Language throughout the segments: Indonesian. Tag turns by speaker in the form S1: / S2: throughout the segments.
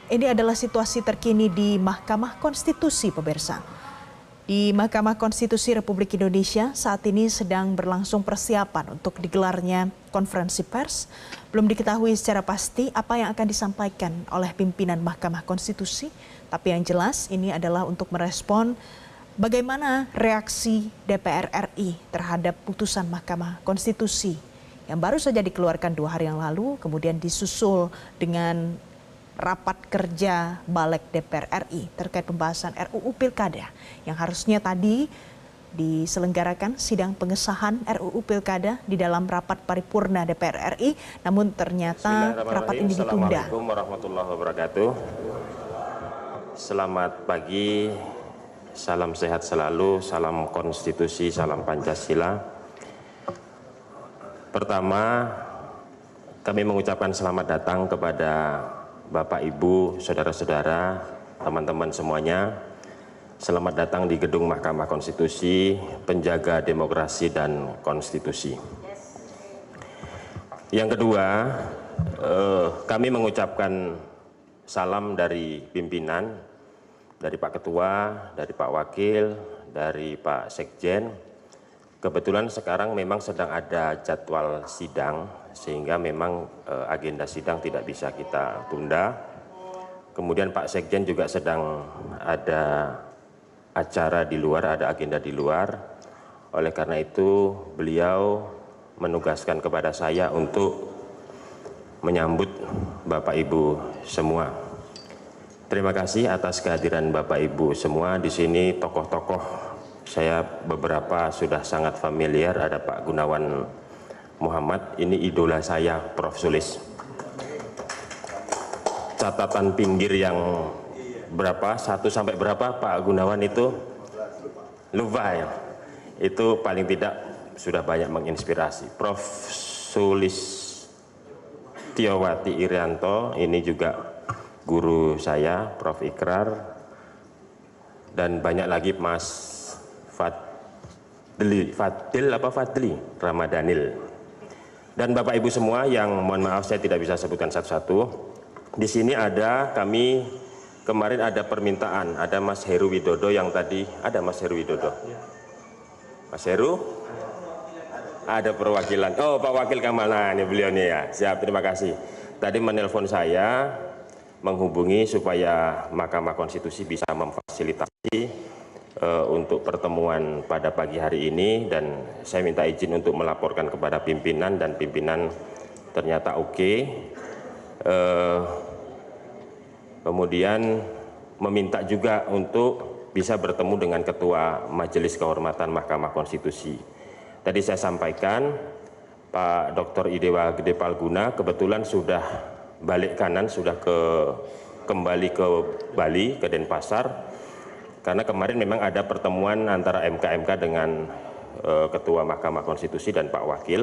S1: Ini adalah situasi terkini di Mahkamah Konstitusi, pemirsa. Di Mahkamah Konstitusi Republik Indonesia saat ini sedang berlangsung persiapan untuk digelarnya konferensi pers. Belum diketahui secara pasti apa yang akan disampaikan oleh pimpinan Mahkamah Konstitusi. Tapi yang jelas ini adalah untuk merespon bagaimana reaksi DPR RI terhadap putusan Mahkamah Konstitusi yang baru saja dikeluarkan 2 hari yang lalu, kemudian disusul dengan rapat kerja Balik DPR RI terkait pembahasan RUU Pilkada yang harusnya tadi diselenggarakan sidang pengesahan RUU Pilkada di dalam rapat paripurna DPR RI, namun ternyata rapat ini ditunda.
S2: Assalamualaikum warahmatullahi wabarakatuh. Selamat pagi, salam sehat selalu, salam konstitusi, salam Pancasila. Pertama, kami mengucapkan selamat datang kepada Bapak, Ibu, saudara-saudara, teman-teman semuanya. Selamat datang di gedung Mahkamah Konstitusi, penjaga demokrasi dan konstitusi. Yang kedua, kami mengucapkan salam dari pimpinan, dari Pak Ketua, dari Pak Wakil, dari Pak Sekjen. Kebetulan sekarang memang sedang ada jadwal sidang, sehingga memang agenda sidang tidak bisa kita tunda. Kemudian Pak Sekjen juga sedang ada acara di luar, ada agenda di luar. Oleh karena itu beliau menugaskan kepada saya untuk menyambut Bapak Ibu semua. Terima kasih atas kehadiran Bapak Ibu semua. Di sini tokoh-tokoh saya beberapa sudah sangat familiar, ada Pak Gunawan Muhammad, ini idola saya, Prof. Sulis. Catatan pinggir yang berapa, 1 sampai berapa Pak Gunawan itu? Lupa ya. Itu paling tidak sudah banyak menginspirasi. Prof. Sulis Tiowati Irianto, ini juga guru saya, Prof. Ikrar, dan banyak lagi Mas Fadli Ramadhanil. Dan Bapak Ibu semua yang mohon maaf saya tidak bisa sebutkan satu-satu. Di sini ada kami kemarin ada permintaan, ada Mas Heru Widodo yang tadi, ada Mas Heru Widodo. Mas Heru? Ada perwakilan. Oh, Pak Wakil Kamal, nah ini beliau nih ya. Siap, terima kasih. Tadi menelpon saya, menghubungi supaya Mahkamah Konstitusi bisa memfasilitasi untuk pertemuan pada pagi hari ini, dan saya minta izin untuk melaporkan kepada pimpinan, dan pimpinan ternyata oke. Kemudian meminta juga untuk bisa bertemu dengan Ketua Majelis Kehormatan Mahkamah Konstitusi. Tadi saya sampaikan Pak Dr. Idewa Gede Palguna kebetulan sudah balik kanan, sudah kembali ke Bali, ke Denpasar. Karena kemarin memang ada pertemuan antara MK dengan Ketua Mahkamah Konstitusi dan Pak Wakil.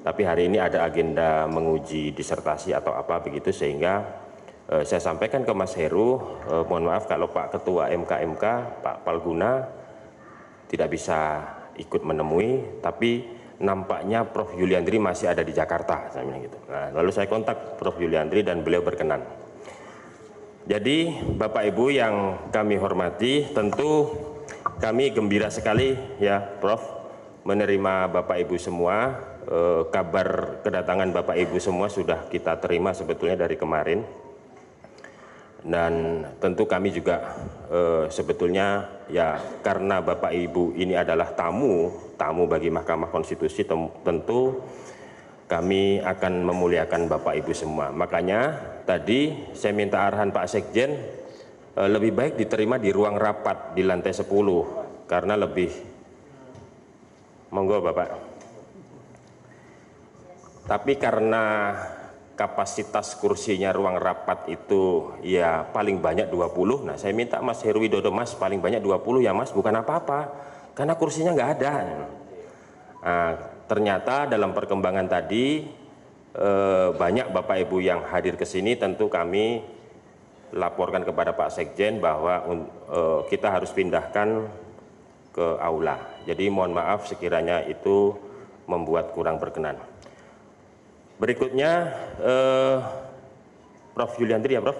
S2: Tapi hari ini ada agenda menguji disertasi atau apa begitu, sehingga saya sampaikan ke Mas Heru, mohon maaf kalau Pak Ketua MK Pak Palguna tidak bisa ikut menemui, tapi nampaknya Prof. Yuliandri masih ada di Jakarta, saya bilang gitu. Nah, lalu saya kontak Prof. Yuliandri dan beliau berkenan. Jadi Bapak Ibu yang kami hormati, tentu kami gembira sekali ya Prof. menerima Bapak Ibu semua. Kabar kedatangan Bapak Ibu semua sudah kita terima sebetulnya dari kemarin. Dan tentu kami juga sebetulnya ya karena Bapak Ibu ini adalah tamu bagi Mahkamah Konstitusi, tentu kami akan memuliakan Bapak Ibu semua. Makanya tadi saya minta arahan Pak Sekjen, lebih baik diterima di ruang rapat di lantai 10 karena lebih, monggo Bapak. Tapi karena kapasitas kursinya ruang rapat itu ya paling banyak 20, nah saya minta Mas Heru Widodo, Mas paling banyak 20 ya Mas, bukan apa-apa karena kursinya nggak ada. Nah, ternyata dalam perkembangan tadi banyak Bapak Ibu yang hadir ke sini, tentu kami laporkan kepada Pak Sekjen bahwa kita harus pindahkan ke aula. Jadi mohon maaf sekiranya itu membuat kurang berkenan. Berikutnya Prof. Yuliandri ya Prof.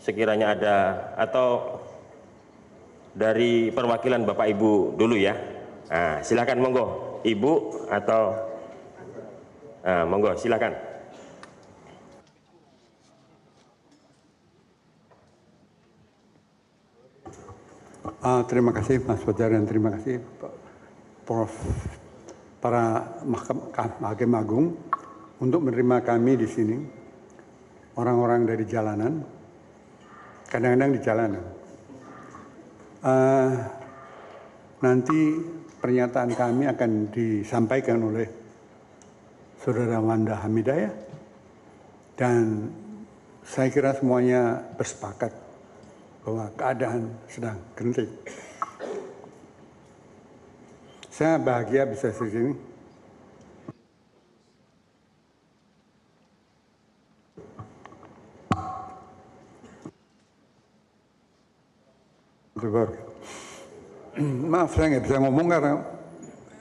S2: sekiranya ada, atau dari perwakilan Bapak Ibu dulu ya. Nah, silakan monggo, Ibu atau monggo silakan.
S3: Terima kasih Mas Fajar dan terima kasih Prof. Para Hakim Agung untuk menerima kami di sini, orang-orang dari jalanan, kadang-kadang di jalanan. Nanti pernyataan kami akan disampaikan oleh Saudara Wanda Hamidah ya, dan saya kira semuanya bersepakat bahwa keadaan sedang genting. Saya bahagia bisa di sini. Maaf, saya nggak bisa ngomong karena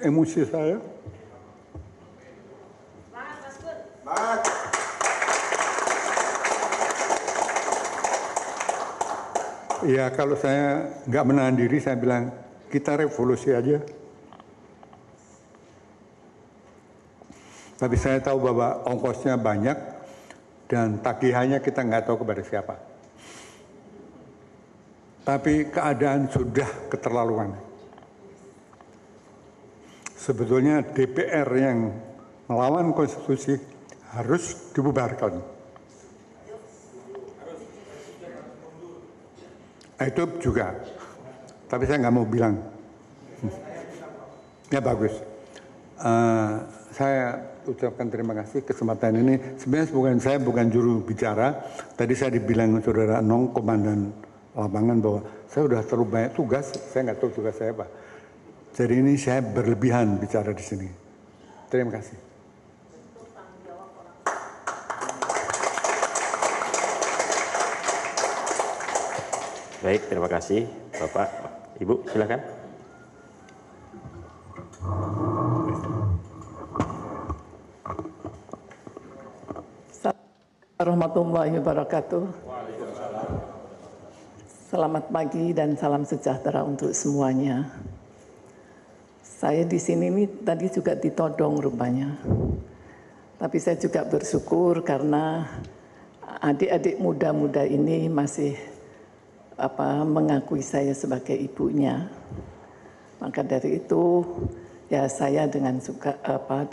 S3: emosi saya. Ya, kalau saya nggak menahan diri, saya bilang kita revolusi aja. Tapi saya tahu bahwa ongkosnya banyak dan tagihannya kita nggak tahu kepada siapa. Tapi keadaan sudah keterlaluan. Sebetulnya DPR yang melawan konstitusi harus dibubarkan. Itu juga, tapi saya nggak mau bilang. Ya bagus. Saya ucapkan terima kasih kesempatan ini. Sebenarnya saya bukan juru bicara. Tadi saya dibilang Saudara Nong, Komandan Lapangan, bahwa saya sudah terlalu banyak tugas. Saya nggak tahu tugas saya apa. Jadi ini saya berlebihan bicara di sini. Terima kasih.
S2: Baik, terima kasih Bapak. Ibu, silakan.
S4: Assalamualaikum warahmatullahi wabarakatuh. Selamat pagi dan salam sejahtera untuk semuanya. Saya di sini nih tadi juga ditodong rupanya. Tapi saya juga bersyukur karena adik-adik muda-muda ini masih mengakui saya sebagai ibunya. Maka dari itu ya saya dengan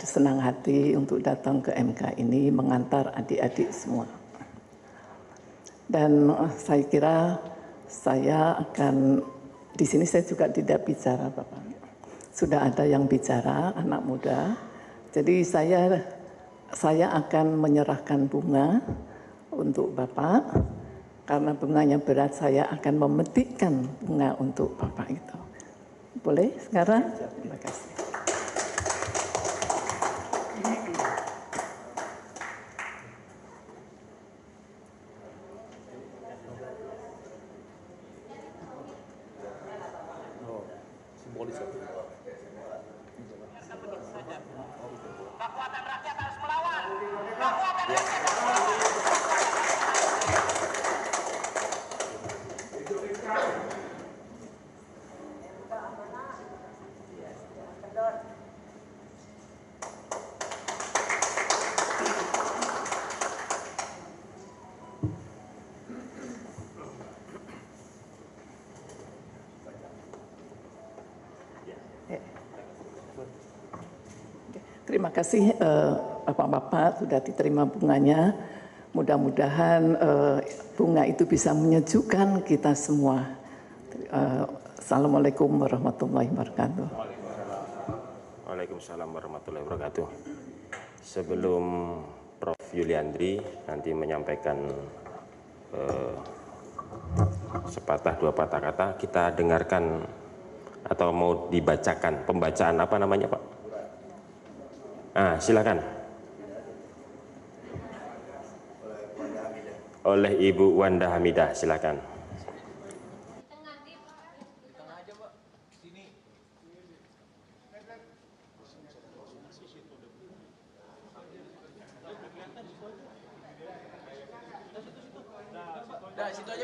S4: senang hati untuk datang ke MK ini mengantar adik-adik semua. Dan saya kira saya akan di sini saya juga tidak bicara Bapak. Sudah ada yang bicara anak muda. Jadi saya akan menyerahkan bunga untuk Bapak. Karena bunganya berat, saya akan memetikkan bunga untuk Bapak itu. Boleh sekarang? Terima kasih.
S5: Kekuatan rakyat harus melawan. Kekuatan rakyat harus melawan.
S4: Terima kasih Bapak-Bapak sudah diterima bunganya. Mudah-mudahan bunga itu bisa menyejukkan kita semua. Assalamualaikum warahmatullahi wabarakatuh.
S2: Waalaikumsalam warahmatullahi wabarakatuh. Sebelum Prof. Yuliandri nanti menyampaikan sepatah dua patah kata, kita dengarkan atau mau dibacakan pembacaan apa namanya Pak? Silakan. Oleh Ibu Wanda Hamidah, silakan.
S5: Nah, situ aja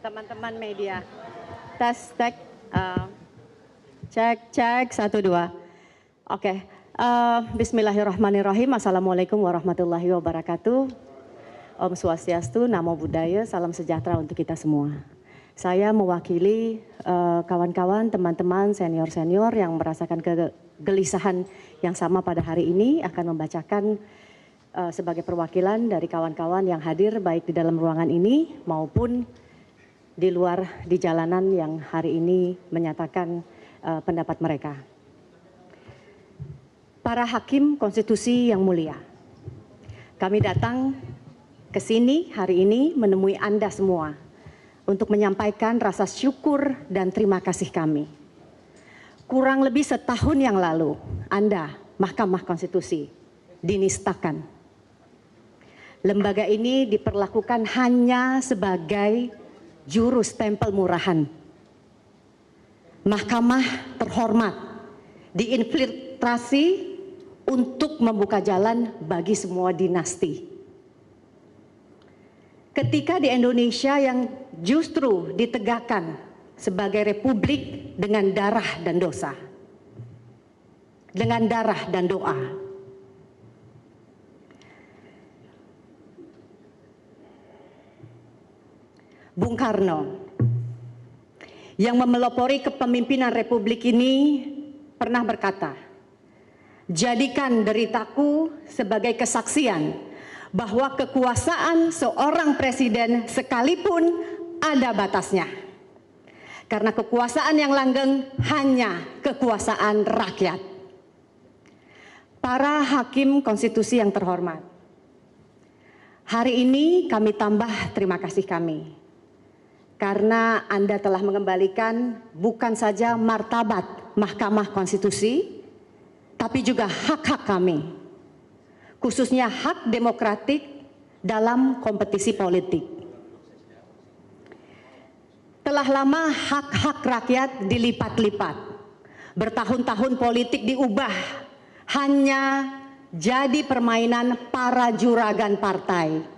S6: Teman-teman media, tes, cek, 1, 2. Oke, bismillahirrahmanirrahim. Assalamualaikum warahmatullahi wabarakatuh. Om Swastiastu, Namo Buddhaya, salam sejahtera untuk kita semua. Saya mewakili kawan-kawan, teman-teman, senior-senior yang merasakan kegelisahan yang sama pada hari ini akan membacakan sebagai perwakilan dari kawan-kawan yang hadir baik di dalam ruangan ini maupun di luar di jalanan yang hari ini menyatakan pendapat mereka. Para hakim konstitusi yang mulia, kami datang ke sini hari ini menemui Anda semua untuk menyampaikan rasa syukur dan terima kasih kami. Kurang lebih setahun yang lalu, Anda, Mahkamah Konstitusi, dinistakan. Lembaga ini diperlakukan hanya sebagai juru stempel murahan. Mahkamah terhormat diinfiltrasi untuk membuka jalan bagi semua dinasti. Ketika di Indonesia yang justru ditegakkan sebagai republik dengan darah dan dosa, dengan darah dan doa. Bung Karno yang memelopori kepemimpinan republik ini pernah berkata, jadikan deritaku sebagai kesaksian bahwa kekuasaan seorang presiden sekalipun ada batasnya. Karena kekuasaan yang langgeng hanya kekuasaan rakyat. Para hakim konstitusi yang terhormat, hari ini kami tambah terima kasih kami. Karena Anda telah mengembalikan bukan saja martabat Mahkamah Konstitusi, tapi juga hak-hak kami, khususnya hak demokratik dalam kompetisi politik. Telah lama hak-hak rakyat dilipat-lipat, bertahun-tahun politik diubah hanya jadi permainan para juragan partai.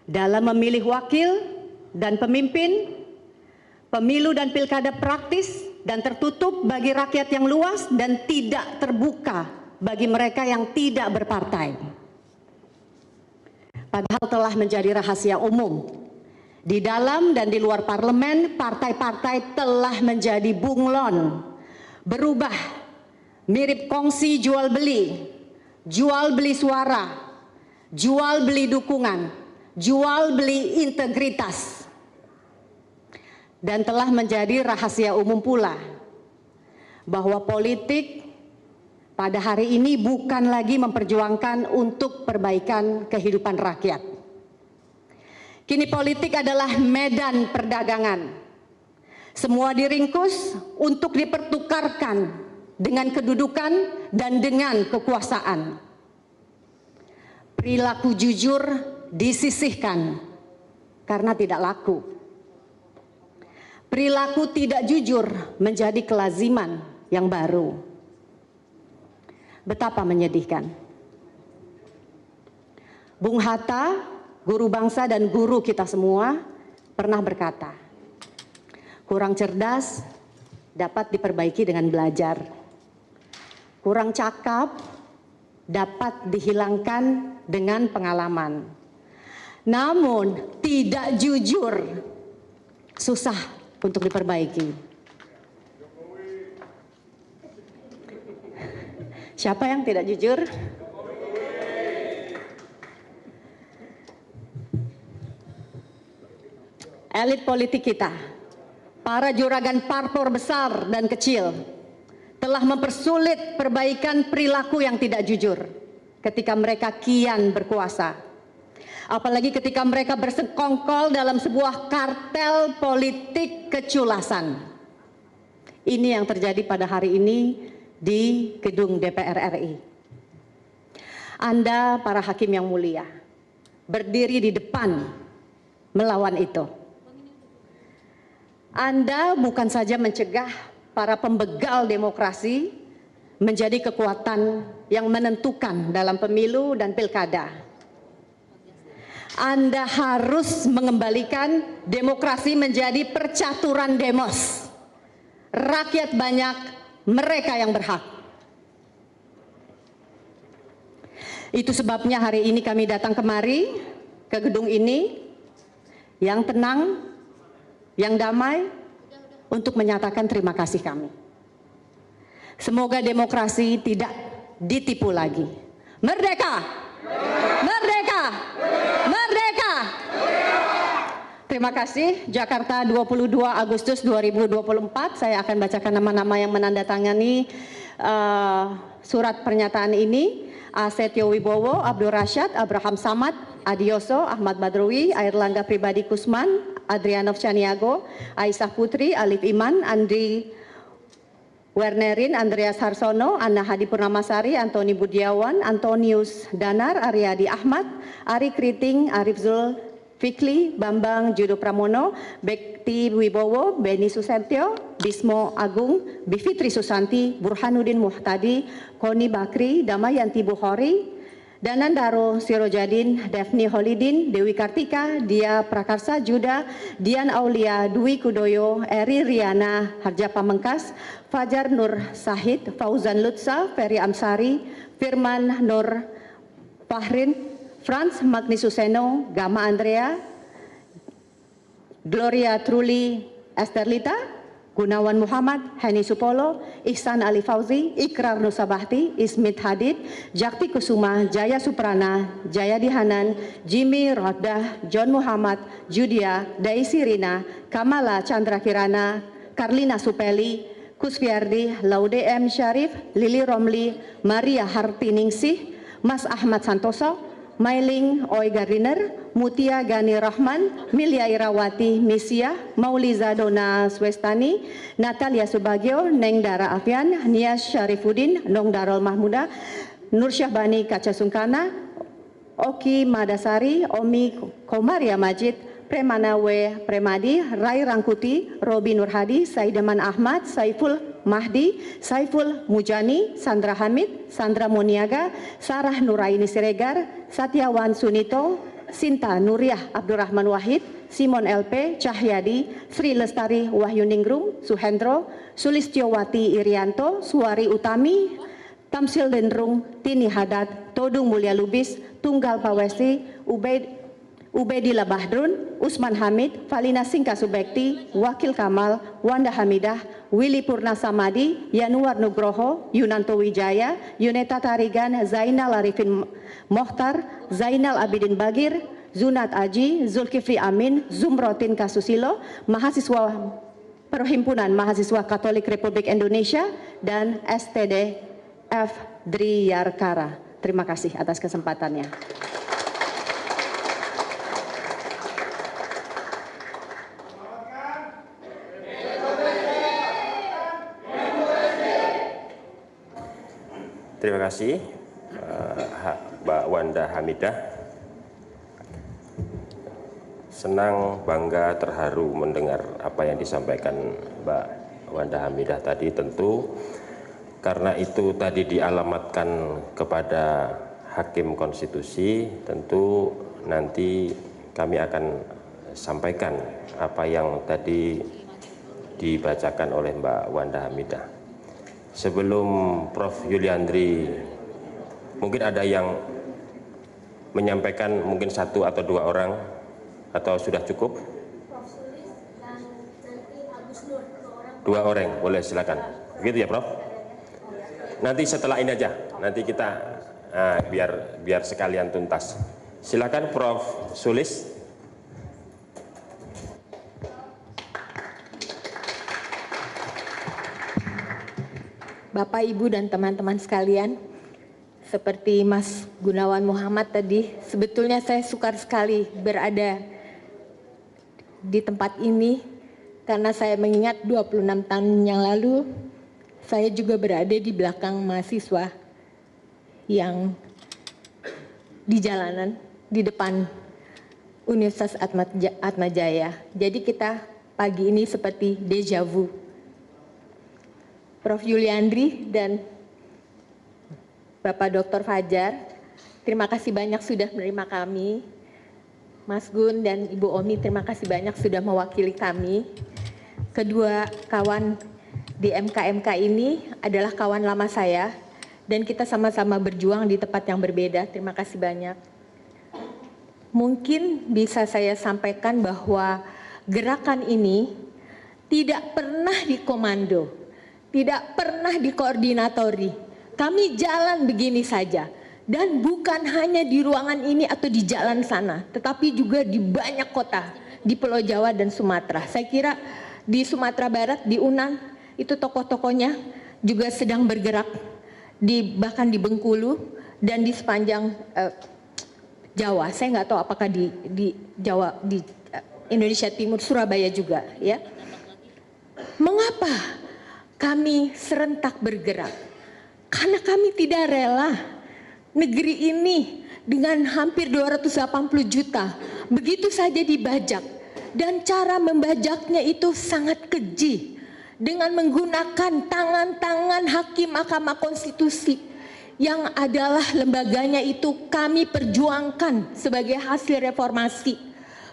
S6: Dalam memilih wakil dan pemimpin, pemilu dan pilkada praktis dan tertutup bagi rakyat yang luas dan tidak terbuka bagi mereka yang tidak berpartai. Padahal telah menjadi rahasia umum. Di dalam dan di luar parlemen, partai-partai telah menjadi bunglon, berubah mirip kongsi jual beli suara, jual beli dukungan, jual beli integritas, dan telah menjadi rahasia umum pula bahwa politik pada hari ini bukan lagi memperjuangkan untuk perbaikan kehidupan rakyat. Kini politik adalah medan perdagangan. Semua diringkus untuk dipertukarkan dengan kedudukan dan dengan kekuasaan. Perilaku jujur disisihkan karena tidak laku. Perilaku tidak jujur menjadi kelaziman yang baru. Betapa menyedihkan. Bung Hatta, guru bangsa dan guru kita semua, pernah berkata, kurang cerdas dapat diperbaiki dengan belajar. Kurang cakap dapat dihilangkan dengan pengalaman. Namun tidak jujur susah untuk diperbaiki. Siapa yang tidak jujur? Elit politik kita, para juragan parpor besar dan kecil, telah mempersulit perbaikan perilaku yang tidak jujur ketika mereka kian berkuasa. Apalagi ketika mereka bersekongkol dalam sebuah kartel politik keculasan. Ini yang terjadi pada hari ini di gedung DPR RI. Anda para hakim yang mulia, berdiri di depan melawan itu. Anda bukan saja mencegah para pembegal demokrasi menjadi kekuatan yang menentukan dalam pemilu dan pilkada. Anda harus mengembalikan demokrasi menjadi percaturan demos. Rakyat banyak, mereka yang berhak. Itu sebabnya hari ini kami datang kemari ke gedung ini yang tenang, yang damai untuk menyatakan terima kasih kami. Semoga demokrasi tidak ditipu lagi. Merdeka! Merdeka! Merdeka! Terima kasih. Jakarta 22 Agustus 2024. Saya akan bacakan nama-nama yang menandatangani surat pernyataan ini. Setio Wibowo, Abdul Rashad, Abraham Samad, Adioso, Ahmad Badrui, Airlangga Pribadi Kusman, Adrianov Caniago, Aisyah Putri, Alif Iman, Andri Wernerin, Andreas Harsono, Anna Hadi Purnamasari, Antoni Budiawan, Antonius Danar, Aryadi Ahmad, Ari Kriting, Arif Zul Fikli, Bambang Judo Pramono, Bekti Wibowo, Beni Susentio, Bismo Agung, Bivitri Susanti, Burhanuddin Muhtadi, Koni Bakri, Damayanti Bukhori, Danandaro Sirojadin, Devni Holidin, Dewi Kartika, Dia Prakarsa Juda, Dian Aulia, Dwi Kudoyo, Eri Riana, Harja Pamengkas, Fajar Nur Sahid, Fauzan Lutsa, Ferry Amsari, Firman Nur Fahrin, Franz Magni Suseno, Gama Andrea, Gloria Truli Esterlita, Gunawan Muhammad, Heni Supolo, Ihsan Ali Fauzi, Ikrar Nusabahti, Ismit Hadid, Jakti Kusuma, Jaya Suprana, Jaya Dihanan, Jimmy Rodah, John Muhammad, Judia, Daisy Rina, Kamala Chandra Kirana, Karlina Supeli, Kusfiardi, Laude M. Syarif, Lili Romli, Maria Hartiningsih, Mas Ahmad Santoso, Mailing Oi Gardiner, Mutia Gani Rahman, Milia Irawati Misia, Mauliza Dona Swestani, Natalia Subagio, Neng Dara Afian, Nias Syarifuddin, Nong Darul Mahmuda, Nur Syahbani Kaca Sungkana, Oki Madasari, Omi Komaria Majid, Premanawe Premadi, Rai Rangkuti, Robi Nurhadi, Saidaman Ahmad, Saiful Mahdi, Saiful Mujani, Sandra Hamid, Sandra Moniaga, Sarah Nuraini Siregar, Satyawan Sunito, Sinta Nuriah Abdurrahman Wahid, Simon LP, Cahyadi, Sri Lestari Wahyuningrum, Suhendro, Sulistyowati Irianto, Suwari Utami, Tamsil Dendrung, Tini Hadat, Todung Mulia Lubis, Tunggal Pawesi, Ubedillah Bahdrun, Usman Hamid, Valina Singka Subekti, Wakil Kamal, Wanda Hamidah, Willy Purna Samadi, Yanuar Nugroho, Yunanto Wijaya, Yuneta Tarigan, Zainal Arifin Mohtar, Zainal Abidin Bagir, Zunat Aji, Zulkifli Amin, Zumrotin Kasusilo, mahasiswa Perhimpunan Mahasiswa Katolik Republik Indonesia, dan STD F. Driyarkara. Terima kasih atas kesempatannya.
S2: Terima kasih Mbak Wanda Hamidah. Senang, bangga, terharu mendengar apa yang disampaikan Mbak Wanda Hamidah tadi. Tentu karena itu tadi dialamatkan kepada Hakim Konstitusi, tentu nanti kami akan sampaikan apa yang tadi dibacakan oleh Mbak Wanda Hamidah. Sebelum Prof. Yuliandri, mungkin ada yang menyampaikan, mungkin satu atau dua orang, atau sudah cukup? Dua orang, boleh silakan. Begitu ya Prof? Nanti setelah ini aja, nanti kita biar sekalian tuntas. Silakan Prof. Sulis.
S7: Bapak, Ibu, dan teman-teman sekalian, seperti Mas Gunawan Muhammad tadi, sebetulnya saya sukar sekali berada di tempat ini karena saya mengingat 26 tahun yang lalu saya juga berada di belakang mahasiswa yang di jalanan, di depan Universitas Atmajaya. Jadi kita pagi ini seperti deja vu. Prof. Yuliandri dan Bapak Dr. Fajar, terima kasih banyak sudah menerima kami. Mas Gun dan Ibu Omi, terima kasih banyak sudah mewakili kami. Kedua kawan di MKMK ini adalah kawan lama saya, dan kita sama-sama berjuang di tempat yang berbeda. Terima kasih banyak. Mungkin bisa saya sampaikan bahwa gerakan ini tidak pernah dikomando, tidak pernah dikoordinatori. Kami jalan begini saja, dan bukan hanya di ruangan ini atau di jalan sana, tetapi juga di banyak kota di Pulau Jawa dan Sumatera. Saya kira di Sumatera Barat, di Unan, itu tokoh-tokohnya juga sedang bergerak, bahkan di Bengkulu dan di sepanjang Jawa. Saya nggak tahu apakah di Jawa, di Indonesia Timur, Surabaya juga, ya. Mengapa kami serentak bergerak? Karena kami tidak rela negeri ini dengan hampir 280 juta begitu saja dibajak, dan cara membajaknya itu sangat keji dengan menggunakan tangan-tangan hakim Mahkamah Konstitusi yang adalah lembaganya itu kami perjuangkan sebagai hasil reformasi.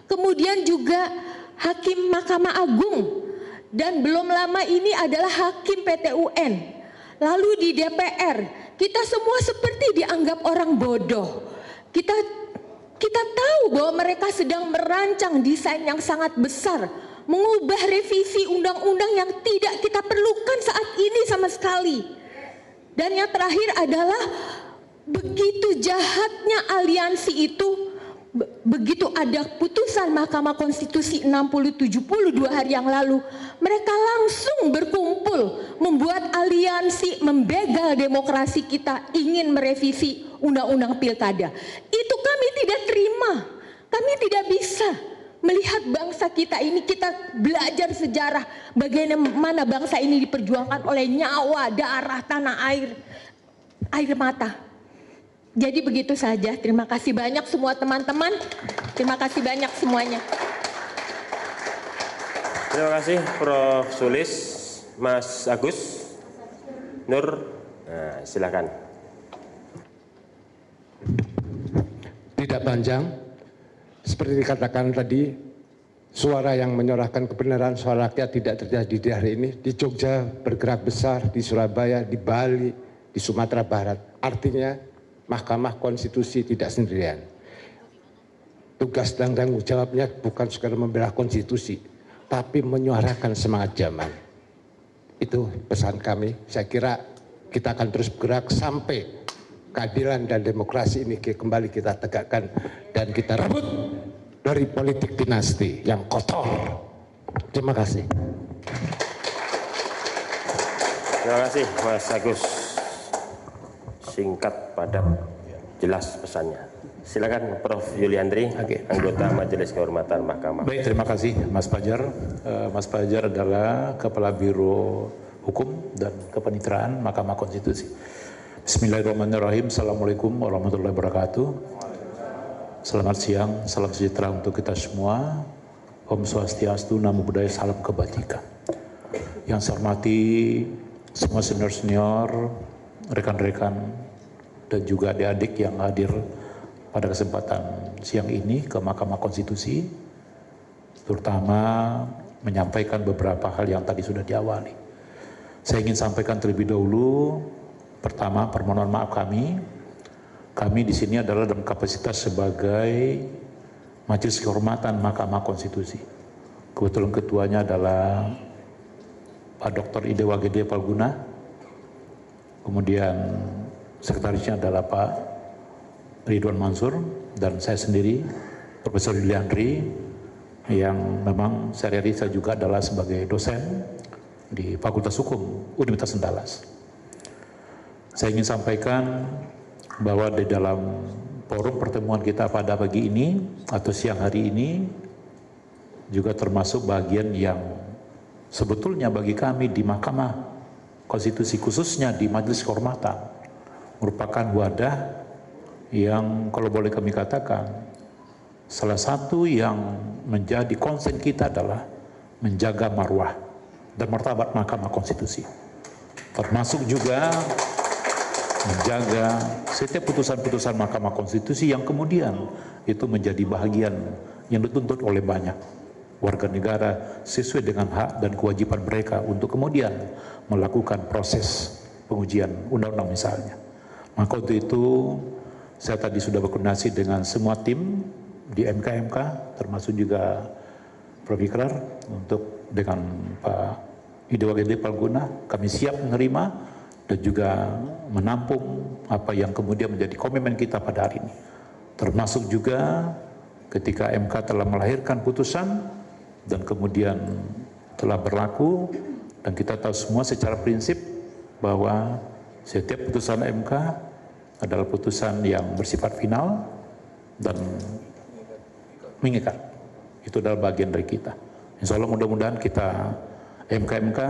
S7: Kemudian juga hakim Mahkamah Agung, dan belum lama ini adalah hakim PT UN. Lalu di DPR, kita semua seperti dianggap orang bodoh. Kita tahu bahwa mereka sedang merancang desain yang sangat besar, mengubah revisi undang-undang yang tidak kita perlukan saat ini sama sekali. Dan yang terakhir adalah begitu jahatnya aliansi itu, begitu ada putusan Mahkamah Konstitusi 60-72 hari yang lalu, mereka langsung berkumpul membuat aliansi membegal demokrasi kita, ingin merevisi undang-undang pilkada. Itu kami tidak terima, kami tidak bisa melihat bangsa kita ini. Kita belajar sejarah bagaimana bangsa ini diperjuangkan oleh nyawa, darah, tanah air, air mata. Jadi begitu saja. Terima kasih banyak semua teman-teman. Terima kasih banyak semuanya.
S2: Terima kasih Prof. Sulis. Mas Agus Nur, nah, silakan.
S8: Tidak panjang. Seperti dikatakan tadi, suara yang menyuarakan kebenaran suara rakyat tidak terjadi di hari ini. Di Jogja bergerak besar, di Surabaya, di Bali, di Sumatera Barat. Artinya Mahkamah Konstitusi tidak sendirian. Tugas dan tanggung jawabnya bukan sekadar membela konstitusi, tapi menyuarakan semangat zaman. Itu pesan kami. Saya kira kita akan terus bergerak sampai keadilan dan demokrasi ini kembali kita tegakkan dan kita rebut dari politik dinasti yang kotor. Terima kasih.
S2: Terima kasih Mas Agus. Singkat, padat, jelas pesannya. Silakan Prof. Yuliandri, anggota Majelis Kehormatan Mahkamah.
S9: Baik, terima kasih Mas Fajar. Mas Fajar adalah Kepala Biro Hukum dan Kepanitraan Mahkamah Konstitusi. Bismillahirrahmanirrahim. Assalamualaikum warahmatullahi wabarakatuh. Selamat siang, salam sejahtera untuk kita semua. Om Swastiastu, Namo Buddhaya, salam kebajikan. Yang saya hormati semua senior-senior, rekan-rekan, dan juga adik-adik yang hadir pada kesempatan siang ini ke Mahkamah Konstitusi, terutama menyampaikan beberapa hal yang tadi sudah diawali. Saya ingin sampaikan terlebih dahulu, pertama permohonan maaf kami di sini adalah dalam kapasitas sebagai Majelis Kehormatan Mahkamah Konstitusi. Kebetulan ketuanya adalah Pak Dr. Idewa Gede Palguna, kemudian sekretarisnya adalah Pak Ridwan Mansur, dan saya sendiri, Profesor Yuliandri, yang memang sehari-hari saya juga adalah sebagai dosen di Fakultas Hukum Universitas Andalas. Saya ingin sampaikan bahwa di dalam forum pertemuan kita pada pagi ini atau siang hari ini juga termasuk bagian yang sebetulnya bagi kami di Mahkamah Konstitusi, khususnya di Majelis Kehormatan, merupakan wadah yang kalau boleh kami katakan salah satu yang menjadi konsen kita adalah menjaga marwah dan martabat Mahkamah Konstitusi. Termasuk juga menjaga setiap putusan-putusan Mahkamah Konstitusi yang kemudian itu menjadi bahagian yang dituntut oleh banyak warga negara sesuai dengan hak dan kewajiban mereka untuk kemudian melakukan proses pengujian undang-undang misalnya. Maka untuk itu saya tadi sudah berkoordinasi dengan semua tim di MK-MK, termasuk juga Prof. Ikrar, untuk dengan Pak Idewa Gedepal Guna, kami siap menerima dan juga menampung apa yang kemudian menjadi komitmen kita pada hari ini. Termasuk juga ketika MK telah melahirkan putusan dan kemudian telah berlaku, dan kita tahu semua secara prinsip bahwa setiap putusan MK adalah putusan yang bersifat final dan mengikat. Itu adalah bagian dari kita. Insya Allah mudah-mudahan kita MK-MK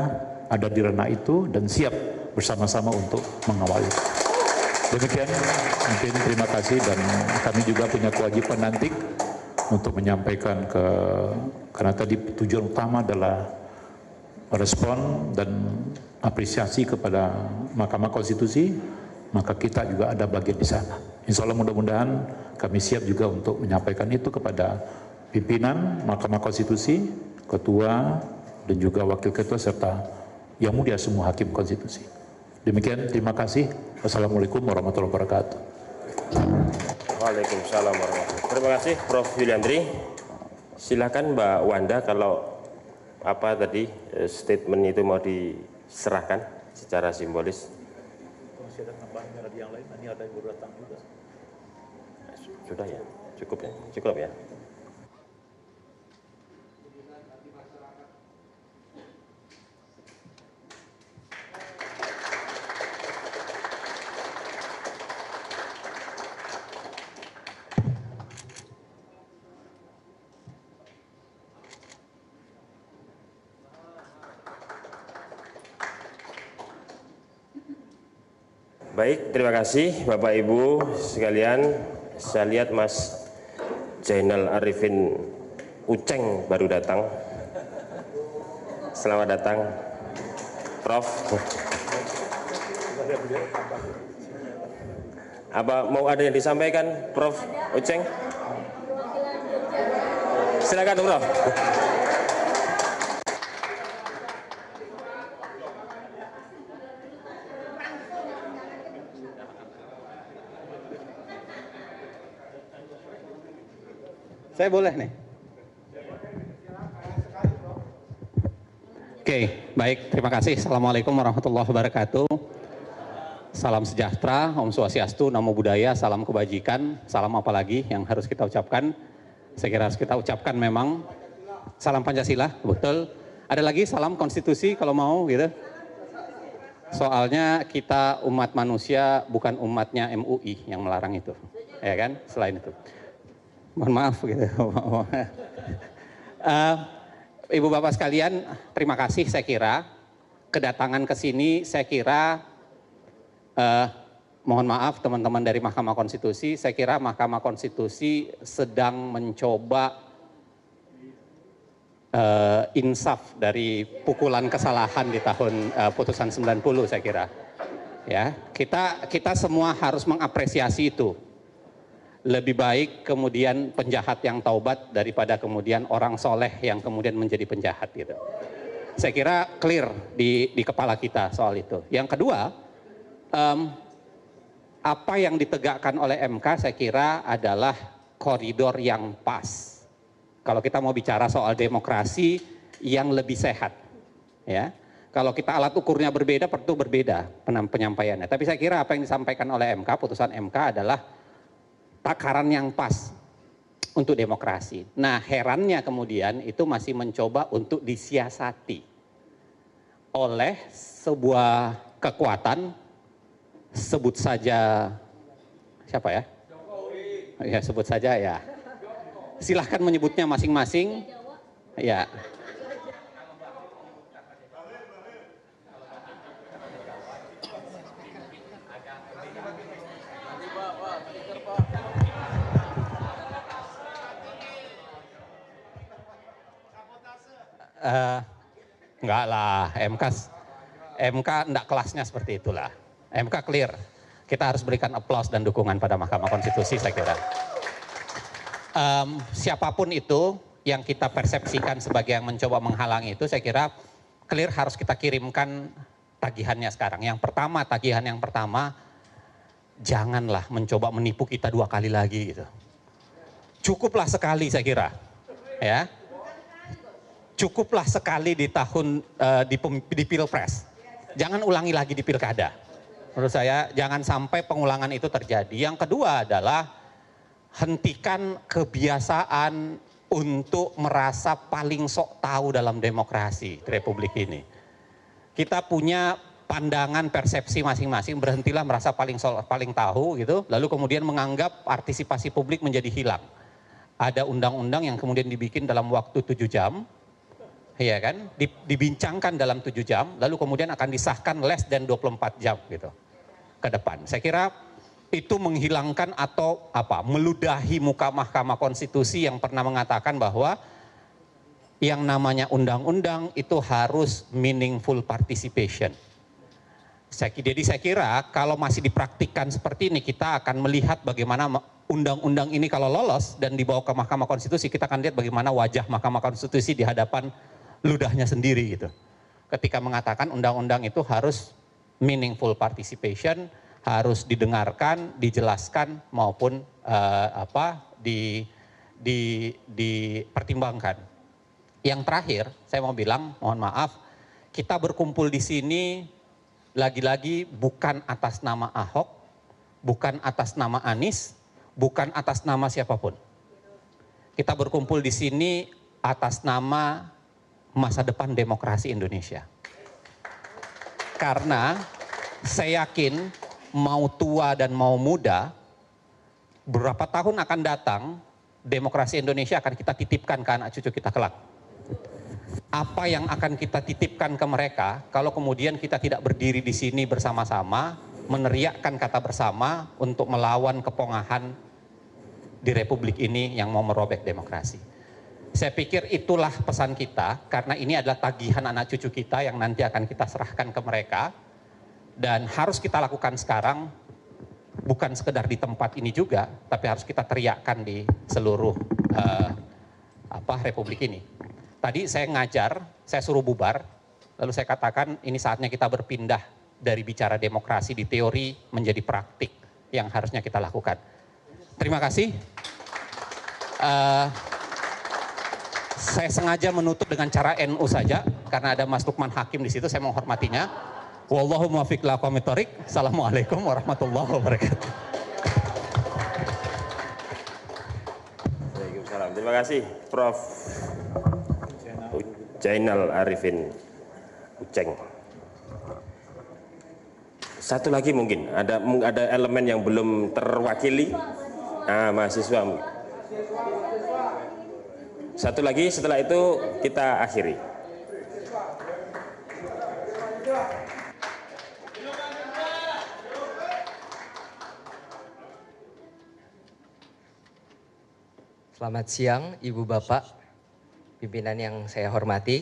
S9: ada di ranah itu dan siap bersama-sama untuk mengawali. Demikian, mungkin terima kasih, dan kami juga punya kewajiban nanti untuk menyampaikan karena tadi tujuan utama adalah respon dan apresiasi kepada Mahkamah Konstitusi, maka kita juga ada bagian di sana. Insya Allah mudah-mudahan kami siap juga untuk menyampaikan itu kepada pimpinan Mahkamah Konstitusi, ketua dan juga wakil ketua serta yang mulia semua hakim konstitusi. Demikian, terima kasih. Wassalamualaikum warahmatullahi wabarakatuh.
S2: Waalaikumsalam warahmatullahi wabarakatuh. Terima kasih Prof. Yuliandri. Silakan Mbak Wanda kalau apa tadi statement itu mau diserahkan secara simbolis.
S9: Masih ada tambahan dari yang lain, ini ada yang baru datang juga.
S2: Sudah ya, cukup ya, cukup ya. Baik, terima kasih Bapak Ibu sekalian. Saya lihat Mas Jainal Arifin Uceng baru datang. Selamat datang, Prof. Apa mau ada yang disampaikan, Prof. Uceng? Silakan, Prof.
S10: Saya boleh nih. Oke, baik. Terima kasih. Assalamualaikum warahmatullahi wabarakatuh. Salam sejahtera, Om Swastiastu, Namo Buddhaya, salam kebajikan. Salam apa lagi yang harus kita ucapkan? Saya kira harus kita ucapkan memang salam Pancasila, betul. Ada lagi salam konstitusi kalau mau gitu. Soalnya kita umat manusia, bukan umatnya MUI yang melarang itu. Ya kan? Selain itu. Mohon maaf gitu. Ibu Bapak sekalian, terima kasih. Saya kira kedatangan ke sini, saya kira mohon maaf teman-teman dari Mahkamah Konstitusi, saya kira Mahkamah Konstitusi sedang mencoba insaf dari pukulan kesalahan di tahun putusan 90, saya kira. Ya, kita semua harus mengapresiasi itu. Lebih baik kemudian penjahat yang taubat daripada kemudian orang soleh yang kemudian menjadi penjahat gitu. Saya kira clear di kepala kita soal itu. Yang kedua, apa yang ditegakkan oleh MK saya kira adalah koridor yang pas. Kalau kita mau bicara soal demokrasi yang lebih sehat, ya. Kalau kita alat ukurnya berbeda, tentu berbeda penyampaiannya. Tapi saya kira apa yang disampaikan oleh MK, putusan MK adalah takaran yang pas untuk demokrasi. Nah, herannya kemudian itu masih mencoba untuk disiasati oleh sebuah kekuatan, sebut saja siapa ya? Ya, sebut saja ya. Silahkan menyebutnya masing-masing. Ya. Enggak lah, MK enggak kelasnya seperti itulah. MK clear. Kita harus berikan aplaus dan dukungan pada Mahkamah Konstitusi, saya kira. Siapapun itu yang kita persepsikan sebagai yang mencoba menghalangi itu, saya kira clear harus kita kirimkan tagihannya sekarang. Tagihan yang pertama, janganlah mencoba menipu kita 2 kali lagi gitu. Cukuplah sekali saya kira, ya. Cukuplah sekali di tahun di Pilpres. Jangan ulangi lagi di Pilkada. Menurut saya jangan sampai pengulangan itu terjadi. Yang kedua adalah hentikan kebiasaan untuk merasa paling sok tahu dalam demokrasi di Republik ini. Kita punya pandangan persepsi masing-masing, berhentilah merasa paling tahu gitu, lalu kemudian menganggap partisipasi publik menjadi hilang. Ada undang-undang yang kemudian dibikin dalam waktu 7 jam, ya kan, dibincangkan dalam 7 jam, lalu kemudian akan disahkan less than 24 jam gitu ke depan. Saya kira itu menghilangkan atau meludahi muka Mahkamah Konstitusi yang pernah mengatakan bahwa yang namanya undang-undang itu harus meaningful participation. Jadi saya kira kalau masih dipraktikkan seperti ini, kita akan melihat bagaimana undang-undang ini kalau lolos dan dibawa ke Mahkamah Konstitusi, kita akan lihat bagaimana wajah Mahkamah Konstitusi di hadapan ludahnya sendiri gitu. Ketika mengatakan undang-undang itu harus meaningful participation, harus didengarkan, dijelaskan maupun dipertimbangkan. Yang terakhir, saya mau bilang, mohon maaf, kita berkumpul di sini lagi-lagi bukan atas nama Ahok, bukan atas nama Anies, bukan atas nama siapapun. Kita berkumpul di sini atas nama masa depan demokrasi Indonesia. Karena saya yakin mau tua dan mau muda, beberapa tahun akan datang, demokrasi Indonesia akan kita titipkan ke anak cucu kita kelak. Apa yang akan kita titipkan ke mereka kalau kemudian kita tidak berdiri di sini bersama-sama, meneriakkan kata bersama untuk melawan kepongahan di Republik ini yang mau merobek demokrasi. Saya pikir itulah pesan kita, karena ini adalah tagihan anak cucu kita yang nanti akan kita serahkan ke mereka. Dan harus kita lakukan sekarang, bukan sekedar di tempat ini juga, tapi harus kita teriakkan di seluruh Republik ini. Tadi saya ngajar, saya suruh bubar, lalu saya katakan ini saatnya kita berpindah dari bicara demokrasi di teori menjadi praktik yang harusnya kita lakukan. Terima kasih. Saya sengaja menutup dengan cara NU saja, karena ada Mas Lukman Hakim di situ, saya menghormatinya. Wallahu muwaffiq ila aqwamit thoriq. Assalamualaikum warahmatullahi wabarakatuh.
S2: Waalaikumsalam. Terima kasih Prof. Jainal Arifin Uceng. Satu lagi mungkin ada elemen yang belum terwakili. Mahasiswa. Satu lagi, setelah itu kita akhiri.
S11: Selamat siang Ibu Bapak, pimpinan yang saya hormati.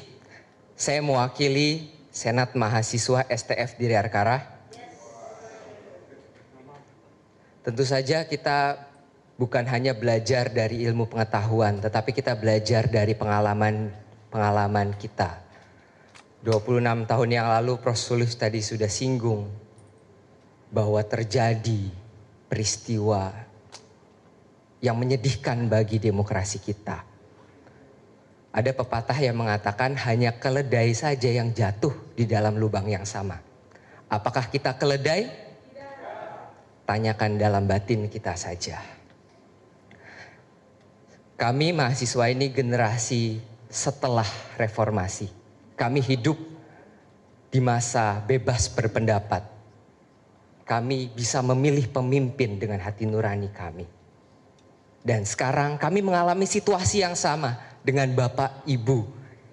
S11: Saya mewakili Senat Mahasiswa STF Diri Arkarah. Tentu saja kita bukan hanya belajar dari ilmu pengetahuan, tetapi kita belajar dari pengalaman kita. 26 tahun yang lalu Prof. Sulis tadi sudah singgung bahwa terjadi peristiwa yang menyedihkan bagi demokrasi kita. Ada pepatah yang mengatakan hanya keledai saja yang jatuh di dalam lubang yang sama. Apakah kita keledai? Tanyakan dalam batin kita saja. Kami mahasiswa ini generasi setelah reformasi. Kami hidup di masa bebas berpendapat. Kami bisa memilih pemimpin dengan hati nurani kami. Dan sekarang kami mengalami situasi yang sama dengan Bapak Ibu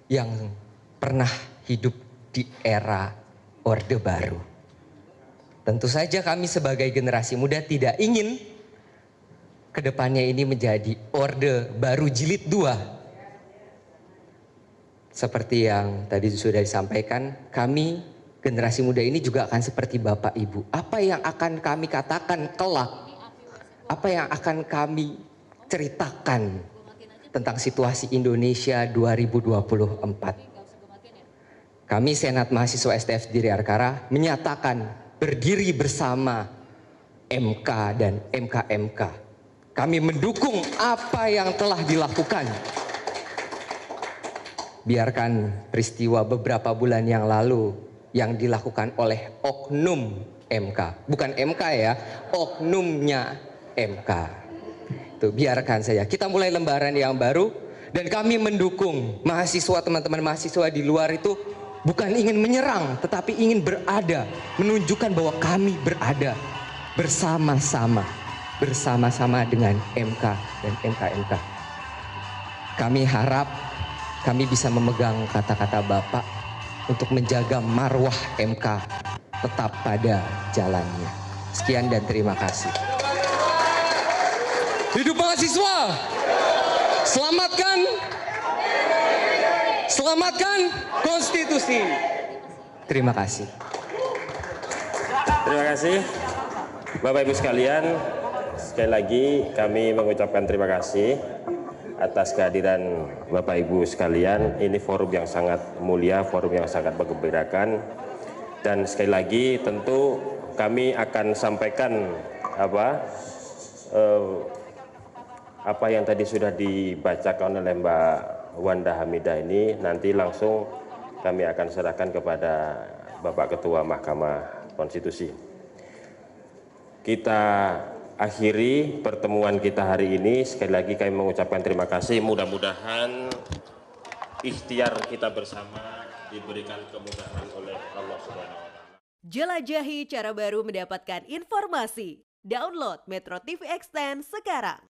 S11: yang pernah hidup di era Orde Baru. Tentu saja kami sebagai generasi muda tidak ingin kedepannya ini menjadi Orde Baru jilid 2. seperti yang tadi sudah disampaikan, kami generasi muda ini juga akan seperti Bapak Ibu. Apa yang akan kami katakan kelak, apa yang akan kami ceritakan tentang situasi Indonesia 2024. Kami Senat Mahasiswa STF Diri Arkara menyatakan berdiri bersama MK dan MK-MK. Kami mendukung apa yang telah dilakukan. Biarkan peristiwa beberapa bulan yang lalu yang dilakukan oleh oknum MK. Bukan MK ya, oknumnya MK. Itu biarkan saja. Kita mulai lembaran yang baru dan kami mendukung mahasiswa, teman-teman mahasiswa di luar itu bukan ingin menyerang, tetapi ingin berada, menunjukkan bahwa kami berada bersama-sama dengan MK dan MK-MK. Kami harap kami bisa memegang kata-kata Bapak untuk menjaga marwah MK tetap pada jalannya. Sekian dan terima kasih.
S12: Hidup mahasiswa! Selamatkan konstitusi.
S11: Terima kasih.
S2: Terima kasih Bapak Ibu sekalian. Sekali lagi kami mengucapkan terima kasih atas kehadiran Bapak Ibu sekalian. Ini forum yang sangat mulia, forum yang sangat menggembirakan. Dan sekali lagi tentu kami akan sampaikan apa yang tadi sudah dibacakan oleh Mbak Wanda Hamidah ini, nanti langsung kami akan serahkan kepada Bapak Ketua Mahkamah Konstitusi. Kita akhiri pertemuan kita hari ini. Sekali lagi kami mengucapkan terima kasih. Mudah-mudahan ikhtiar kita bersama diberikan kemudahan oleh Allah Subhanahu wa Ta'ala.
S13: Jelajahi cara baru mendapatkan informasi. Download Metro TV Extend sekarang.